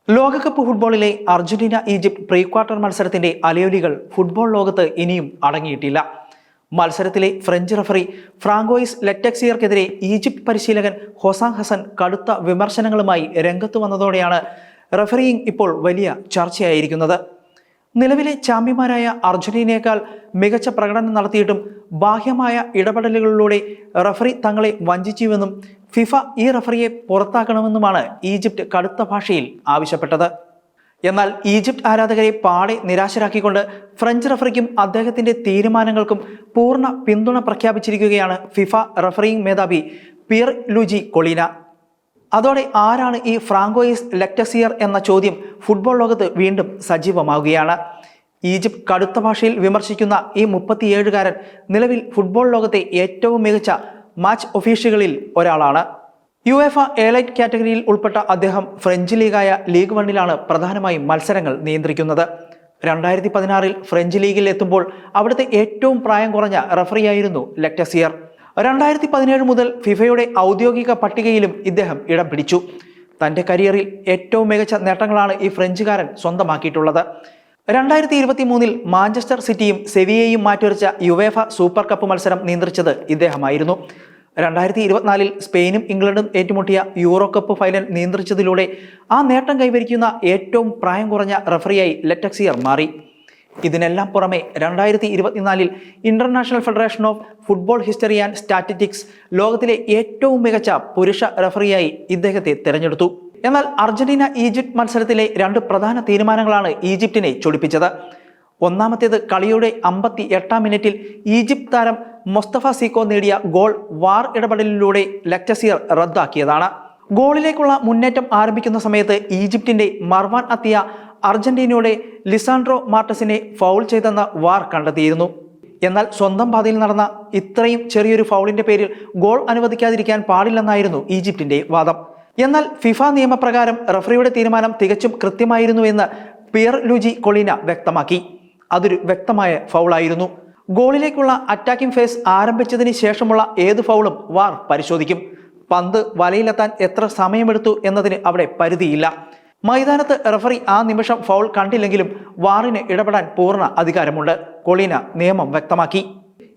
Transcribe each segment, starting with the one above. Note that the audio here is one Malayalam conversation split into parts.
ലോകകപ്പ് ഫുട്ബോളിലെ അർജന്റീന ഈജിപ്ത് പ്രീ ക്വാർട്ടർ മത്സരത്തിന്റെ അലയൊലികൾ ഫുട്ബോൾ ലോകത്ത് ഇനിയും അടങ്ങിയിട്ടില്ല. മത്സരത്തിലെ ഫ്രഞ്ച് റഫറി ഫ്രാങ്കോയിസ് ലെറ്റക്സിയർക്കെതിരെ ഈജിപ്ത് പരിശീലകൻ ഹൊസാം ഹസൻ കടുത്ത വിമർശനങ്ങളുമായി രംഗത്തു വന്നതോടെയാണ് റഫറിയിങ് ഇപ്പോൾ വലിയ ചർച്ചയായിരിക്കുന്നത്. നിലവിലെ ചാമ്പ്യന്മാരായ അർജന്റീനയേക്കാൾ മികച്ച പ്രകടനം നടത്തിയിട്ടും ബാഹ്യമായ ഇടപെടലുകളിലൂടെ റഫറി തങ്ങളെ വഞ്ചിച്ചുവെന്നും ഫിഫ ഈ റഫറിയെ പുറത്താക്കണമെന്നുമാണ് ഈജിപ്ത് കടുത്ത ഭാഷയിൽ ആവശ്യപ്പെട്ടത്. എന്നാൽ ഈജിപ്ത് ആരാധകരെ പാടെ നിരാശരാക്കിക്കൊണ്ട് ഫ്രഞ്ച് റഫറിക്കും അദ്ദേഹത്തിന്റെ തീരുമാനങ്ങൾക്കും പൂർണ്ണ പിന്തുണ പ്രഖ്യാപിച്ചിരിക്കുകയാണ് ഫിഫ റഫറിയിങ് മേധാവി പിയർ ലൂജി കൊളീന. അതോടെ ആരാണ് ഈ ഫ്രാങ്കോയിസ് ലെറ്റക്സിയർ എന്ന ചോദ്യം ഫുട്ബോൾ ലോകത്ത് വീണ്ടും സജീവമാവുകയാണ്. ഈജിപ്ത് കടുത്ത ഭാഷയിൽ വിമർശിക്കുന്ന ഈ 37-കാരൻ നിലവിൽ ഫുട്ബോൾ ലോകത്തെ ഏറ്റവും മികച്ച മാച്ച് ഒഫീഷ്യലുകളിൽ ഒരാളാണ്. യുവേഫ എലൈറ്റ് കാറ്റഗറിയിൽ ഉൾപ്പെട്ട അദ്ദേഹം ഫ്രഞ്ച് ലീഗായ ലീഗ് 1 പ്രധാനമായും മത്സരങ്ങൾ നിയന്ത്രിക്കുന്നത്. 2016 ഫ്രഞ്ച് ലീഗിൽ എത്തുമ്പോൾ അവിടുത്തെ ഏറ്റവും പ്രായം കുറഞ്ഞ റഫറിയായിരുന്നു ലെറ്റക്സിയർ. 2017 മുതൽ ഫിഫയുടെ ഔദ്യോഗിക പട്ടികയിലും ഇദ്ദേഹം ഇടം പിടിച്ചു. തൻ്റെ കരിയറിൽ ഏറ്റവും മികച്ച നേട്ടങ്ങളാണ് ഈ ഫ്രഞ്ചുകാരൻ സ്വന്തമാക്കിയിട്ടുള്ളത്. 2023 മാഞ്ചസ്റ്റർ സിറ്റിയും സെവിയയും മാറ്റുരച്ച യുവേഫ സൂപ്പർ കപ്പ് മത്സരം നിയന്ത്രിച്ചത് ഇദ്ദേഹമായിരുന്നു. 2024 സ്പെയിനും ഇംഗ്ലണ്ടും ഏറ്റുമുട്ടിയ യൂറോ കപ്പ് ഫൈനൽ നിയന്ത്രിച്ചതിലൂടെ ആ നേട്ടം കൈവരിക്കുന്ന ഏറ്റവും പ്രായം കുറഞ്ഞ റഫറിയായി ലെറ്റക്സിയർ മാറി. ഇതിനെല്ലാം പുറമെ 2024 international federation of football history and statistics ലോകത്തിലെ ഏറ്റവും മികച്ച പുരുഷ റഫറിയായി ഇദ്ദേഹത്തെ തിരഞ്ഞെടുത്തു. എന്നാൽ അർജന്റീന ഈജിപ്ത് മത്സരത്തിലെ 2 പ്രധാന തീരുമാനങ്ങളാണ് ഈജിപ്തിനെ ചൊടിപ്പിച്ചത്. ഒന്നാമത്തേത് കളിയുടെ 58-ാം മിനിറ്റിൽ ഈജിപ്ത് താരം മൊസ്തഫ സീക്കോ നേടിയ ഗോൾ വാർ ഇടപെടലിലൂടെ ലെറ്റക്സിയർ റദ്ദാക്കിയതാണ്. ഗോളിലേക്കുള്ള മുന്നേറ്റം ആരംഭിക്കുന്ന സമയത്ത് ഈജിപ്തിന്റെ മർവാൻ അത്തിയ അർജന്റീനയുടെ ലിസാൻഡ്രോ മാർട്ടസിനെ ഫൗൾ ചെയ്തെന്ന് വാർ കണ്ടെത്തിയിരുന്നു. എന്നാൽ സ്വന്തം പാതയിൽ നടന്ന ഇത്രയും ചെറിയൊരു ഫൗളിന്റെ പേരിൽ ഗോൾ അനുവദിക്കാതിരിക്കാൻ പാടില്ലെന്നായിരുന്നു ഈജിപ്തിന്റെ വാദം. എന്നാൽ ഫിഫ നിയമപ്രകാരം റഫറിയുടെ തീരുമാനം തികച്ചും കൃത്യമായിരുന്നുവെന്ന് പിയർ ലൂജി കൊളീന വ്യക്തമാക്കി. അതൊരു വ്യക്തമായ ഫൗളായിരുന്നു. ഗോളിലേക്കുള്ള അറ്റാക്കിംഗ് ഫേസ് ആരംഭിച്ചതിന് ശേഷമുള്ള ഏത് ഫൗളും വാർ പരിശോധിക്കും. പന്ത് വലയിലെത്താൻ എത്ര സമയമെടുത്തു എന്നതിന് അവിടെ പരിധിയില്ല. മൈതാനത്ത് റഫറി ആ നിമിഷം ഫൗൾ കണ്ടില്ലെങ്കിലും വാറിന് ഇടപെടാൻ പൂർണ്ണ അധികാരമുണ്ട്. കൊളീന നിയമം വ്യക്തമാക്കി.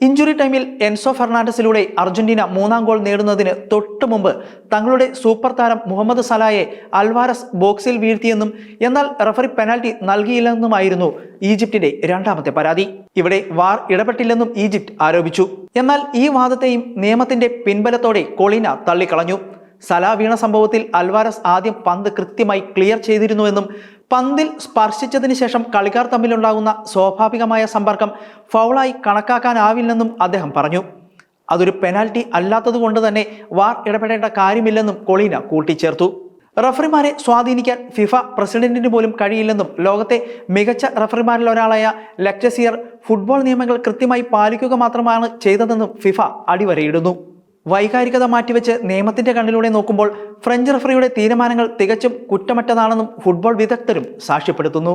ഇഞ്ചുറി ടൈമിൽ എൻസോ ഫെർണാണ്ടസിലൂടെ അർജന്റീന 3ാം ഗോൾ നേടുന്നതിന് തൊട്ടു മുമ്പ് തങ്ങളുടെ സൂപ്പർ താരം മുഹമ്മദ് സലായെ അൽവാരസ് ബോക്സിൽ വീഴ്ത്തിയെന്നും എന്നാൽ റഫറി പെനാൽറ്റി നൽകിയില്ലെന്നുമായിരുന്നു ഈജിപ്തിന്റെ 2ാമത്തെ പരാതി. ഇവിടെ വാർ ഇടപെട്ടില്ലെന്നും ഈജിപ്ത് ആരോപിച്ചു. എന്നാൽ ഈ വാദത്തെയും നിയമത്തിന്റെ പിൻബലത്തോടെ കൊളീന തള്ളിക്കളഞ്ഞു. സലാ വീണ സംഭവത്തിൽ അൽവാരസ് ആദ്യം പന്ത് കൃത്യമായി ക്ലിയർ ചെയ്തിരുന്നുവെന്നും പന്തിൽ സ്പർശിച്ചതിന് ശേഷം കളിക്കാർ തമ്മിലുണ്ടാകുന്ന സ്വാഭാവികമായ സമ്പർക്കം ഫൗളായി കണക്കാക്കാനാവില്ലെന്നും അദ്ദേഹം പറഞ്ഞു. അതൊരു പെനാൽറ്റി അല്ലാത്തതുകൊണ്ട് തന്നെ വാർ ഇടപെടേണ്ട കാര്യമില്ലെന്നും കൊളീന കൂട്ടിച്ചേർത്തു. റഫറിമാരെ സ്വാധീനിക്കാൻ ഫിഫ പ്രസിഡന്റിന് പോലും കഴിയില്ലെന്നും ലോകത്തെ മികച്ച റഫറിമാരിൽ ഒരാളായ ലെറ്റക്സിയർ ഫുട്ബോൾ നിയമങ്ങൾ കൃത്യമായി പാലിക്കുക മാത്രമാണ് ചെയ്തതെന്നും ഫിഫ അടിവരയിടുന്നു. വൈകാരികത മാറ്റിവെച്ച് നിയമത്തിന്റെ കണ്ണിലൂടെ നോക്കുമ്പോൾ ഫ്രഞ്ച് റഫറിയുടെ തീരുമാനങ്ങൾ തികച്ചും കുറ്റമറ്റതാണെന്നും ഫുട്ബോൾ വിദഗ്ധരും സാക്ഷ്യപ്പെടുത്തുന്നു.